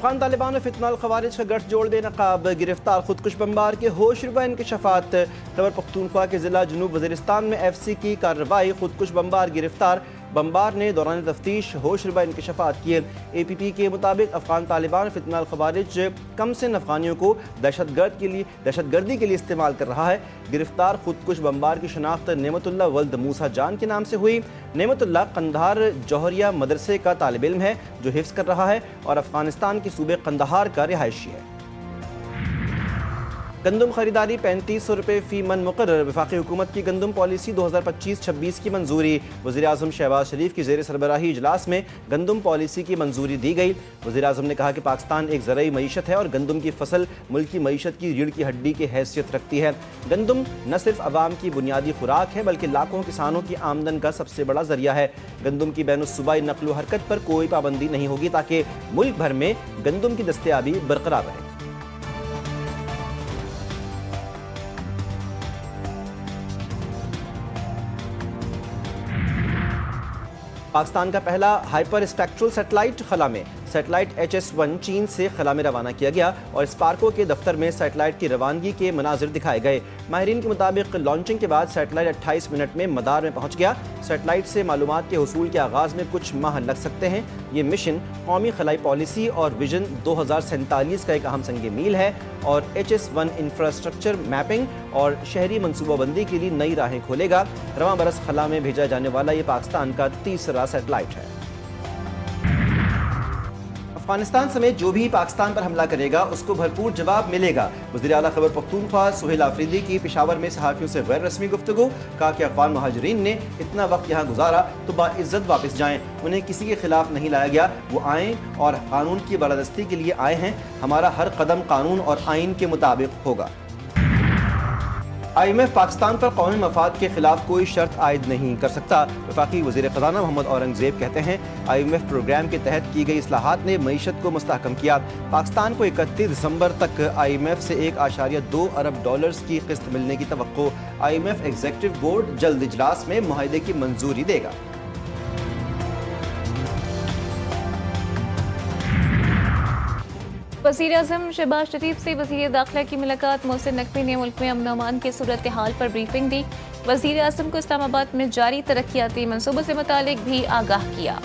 अफगान तालिबान में फितनाल खवारिज का गठजोड़ बेनकाब, गिरफ्तार खुदकुश बमबार के होशरुबा इंकशाफात। खैबर पख्तूनख्वा के जिला जनूब वज़ीरिस्तान में FC की कार्रवाई, खुदकुश बमबार गिरफ्तार। बमबार ने दौरान तफ्तीश होशरुबा इंकशाफात किए। APP के मुताबिक अफगान तालिबान फितनाल खवारिज कम सिन अफगानियों को दहशतगर्दी के लिए इस्तेमाल कर रहा है। गिरफ्तार खुदकुश बमबार की शनाख्त नेमतुल्लाह वल्द मूसा जान के नाम से हुई। नेमतुल्लाह कंधार जौहरिया मदरसे का तालिब इल्म है जो हिफ्ज़ कर रहा है और अफगानिस्तान के सूबे कंधार का रिहायशी है। गंदम खरीदारी 3500 रुपये फ़ी मन मुकर्रर। वफाकी हुकूमत की गंदम पॉलिसी 2025-26 की मंजूरी। वज़ीर आज़म शहबाज शरीफ की ज़ेर सरबराही इजलास में गंदम पॉलिसी की मंजूरी दी गई। वज़ीर आज़म ने कहा कि पाकिस्तान एक ज़रई मईशत है और गंदम की फसल मुल्क की मईशत की रीढ़ की हड्डी की हैसियत रखती है। गंदम न सिर्फ आवाम की बुनियादी खुराक है बल्कि लाखों किसानों की आमदन का सबसे बड़ा जरिया है। गंदम की बैनुस्सूबाई नकलो हरकत पर कोई पाबंदी नहीं होगी ताकि मुल्क भर में गंदम की दस्तयाबी बरकरार रहे। पाकिस्तान का पहला हाइपर स्पेक्ट्रल सैटेलाइट खला में। सैटेलाइट HS-1 चीन से खला में रवाना किया गया और स्पार्को के दफ्तर में सैटेलाइट की रवानगी के मनाजिर दिखाए गए। माहिरीन के मुताबिक लॉन्चिंग के बाद सैटेलाइट 28 मिनट में मदार में पहुंच गया। सैटेलाइट से मालूमात के हुसूल के आगाज़ में कुछ माह लग सकते हैं। ये मिशन कौमी खलाई पॉलिसी और विजन 2047 का एक अहम संग मील है और HS-1 इंफ्रास्ट्रक्चर मैपिंग और शहरी मनसूबाबंदी के लिए नई राहें खोलेगा। रवां बरस खला में भेजा जाने वाला ये पाकिस्तान का तीसरा सैटेलाइट है। अफगानिस्तान समेत जो भी पाकिस्तान पर हमला करेगा उसको भरपूर जवाब मिलेगा। वज़ीर आला खैबर पख्तूनख्वा सुहेल आफरीदी की पेशावर में सहाफ़ियों से गैर रस्मी गुफ्तगू। कहा कि अफगान महाजरीन ने इतना वक्त यहाँ गुजारा तो बाइज़्ज़त वापस जाएं। उन्हें किसी के खिलाफ नहीं लाया गया, वो आएँ और कानून की बालादस्ती के लिए आए हैं। हमारा हर कदम कानून और आइन के मुताबिक होगा। IMF पाकिस्तान पर कौमी मफाद के खिलाफ कोई शर्त आयद नहीं कर सकता। वफाकी वज़ीर ख़ज़ाना मोहम्मद औरंगज़ेब कहते हैं IMF प्रोग्राम के तहत की गई इस्लाहात ने मईशत को मुस्तहकम किया। पाकिस्तान को 31 दिसंबर तक IMF से $1.2 अरब की किस्त मिलने की तवक्को। IMF एग्जीक्यूटिव बोर्ड जल्द इजलास में मुआहदे की मंजूरी देगा। वज़ीर आज़म शहबाज शरीफ से वज़ीर दाखिला की मुलाकात। मोहसिन नकवी ने मुल्क में अमन अमान की सूरत हाल पर ब्रीफिंग दी। वज़ीर आज़म को इस्लामाबाद में जारी तरक्याती मंसूबों से मुतालिक भी आगाह किया।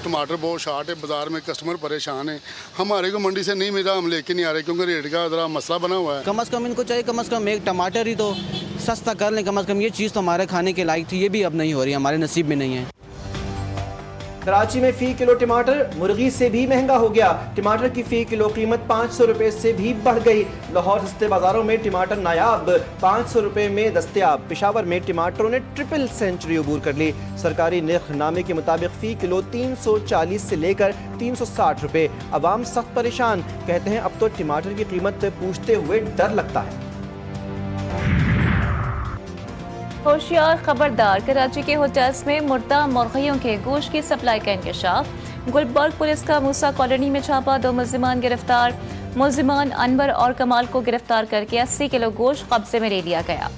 टमाटर बहुत शार्ट है, बाजार में कस्टमर परेशान है। हमारे को मंडी से नहीं मिला, हम लेके नहीं आ रहे क्योंकि रेट का ज़रा मसला बना हुआ है। कम से कम इनको चाहिए, कम से कम एक टमाटर ही तो सस्ता कर लें। कम से कम ये चीज़ तो हमारे खाने के लायक थी, ये भी अब नहीं हो रही, हमारे नसीब में नहीं है। कराची में फ़ी किलो टमाटर मुर्गी से भी महंगा हो गया। टमाटर की फ़ी किलो कीमत 500 रुपये से भी बढ़ गई। लाहौर सस्ते बाजारों में टमाटर नायाब 500 रुपये में दस्तयाब। पेशावर में टमाटरों ने ट्रिपल सेंचुरी अबूर कर ली। सरकारी निर्खनामे के मुताबिक फ़ी किलो 340 से लेकर 360 रुपये। अवाम सख्त परेशान, कहते हैं अब तो टमाटर की कीमत पूछते हुए डर लगता है। होशियार खबरदार, कराची के होटल्स में मुर्दा मुर्गियों के गोश्त की सप्लाई का इंकशाफ। गुलबर्ग पुलिस का मूसा कॉलोनी में छापा, 2 मुल्जिमान गिरफ्तार। मुल्जिमान अनवर और कमाल को गिरफ्तार करके 80 किलो गोश्त कब्जे में ले लिया गया।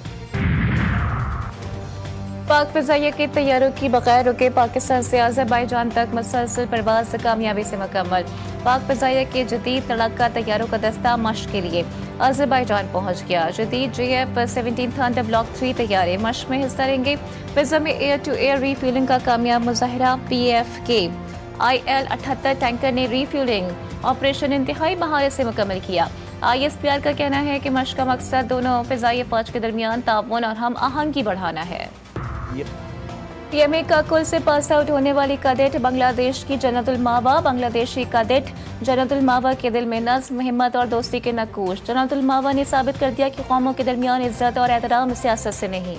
पाक फ़िज़ाइया के तैयारों की बगैर रुके पाकिस्तान से अज़रबैजान तक मुसलसल परवाज़ कामयाबी से मुकम्मल। पाक फ़िज़ाइया के जदीद तड़क्का तैयारों का दस्ता मश्क के लिए अज़रबैजान पहुंच गया। जदीद JF-17 थंडर ब्लॉक 3 तैयारे मश्क में हिस्सा लेंगे। फ़िज़ा में एयर टू एयर रीफ्यूलिंग का कामयाब मुज़ाहरा। PF के IL-78 टैंकर ने रीफ्यूलिंग ऑपरेशन इंतहाई महारत से मुकम्मल किया। ISPR का कहना है कि मश्क का मकसद दोनों फ़िज़ाई फ़ौज के दरमियान ताउन और हम आहंगी बढ़ाना है। PMA का कुल से पास आउट होने वाली कैडेट बांग्लादेश की जन्नतुल मावा। बांग्लादेशी कैडेट जन्नतुल मावा के दिल में नज़्म, हिम्मत और दोस्ती के नक्कूश। जन्नतुल मावा ने साबित कर दिया कि कौमों के दरमियान इज्जत और एहतराम सियासत से नहीं।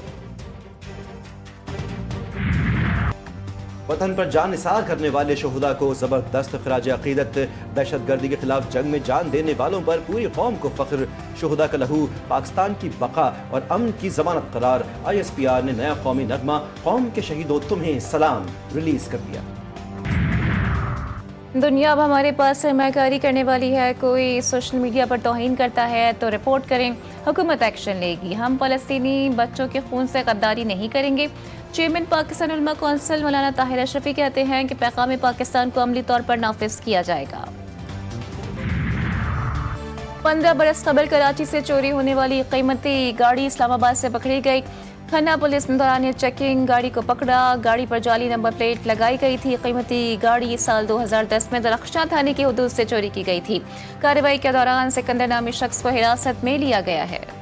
वतन पर जान निसार करने वाले शहुदा को जबरदस्त खराज अकीदत। दहशतगर्दी के खिलाफ जंग में जान देने वालों पर पूरी कौम को फख्र। शहुदा का लहू पाकिस्तान की बका और अमन की जमानत करार। ISPR ने नया कौमी नगमा कौम के शहीदों तुम्हें सलाम रिलीज कर दिया। दुनिया अब हमारे पास सरमाकारी करने वाली है। कोई सोशल मीडिया पर तौहीन करता है तो रिपोर्ट करें, हुकूमत एक्शन लेगी। हम फ़लस्तीनी बच्चों के खून से गद्दारी नहीं करेंगे। चेयरमैन पाकिस्तान उलमा कौंसिल मौलाना ताहिर अशरफी कहते हैं कि पैगाम पाकिस्तान को अमली तौर पर नाफिज किया जाएगा। 15 बरस कबल कराची से चोरी होने वाली कीमती गाड़ी इस्लामाबाद से पकड़ी गई। खन्ना पुलिस ने दौरान चेकिंग गाड़ी को पकड़ा। गाड़ी पर जाली नंबर प्लेट लगाई गई थी। कीमती गाड़ी साल 2010 में दरख्शां थाने की हदूद से चोरी की गई थी। कार्रवाई के दौरान सिकंदर नामी शख्स को हिरासत में लिया गया है।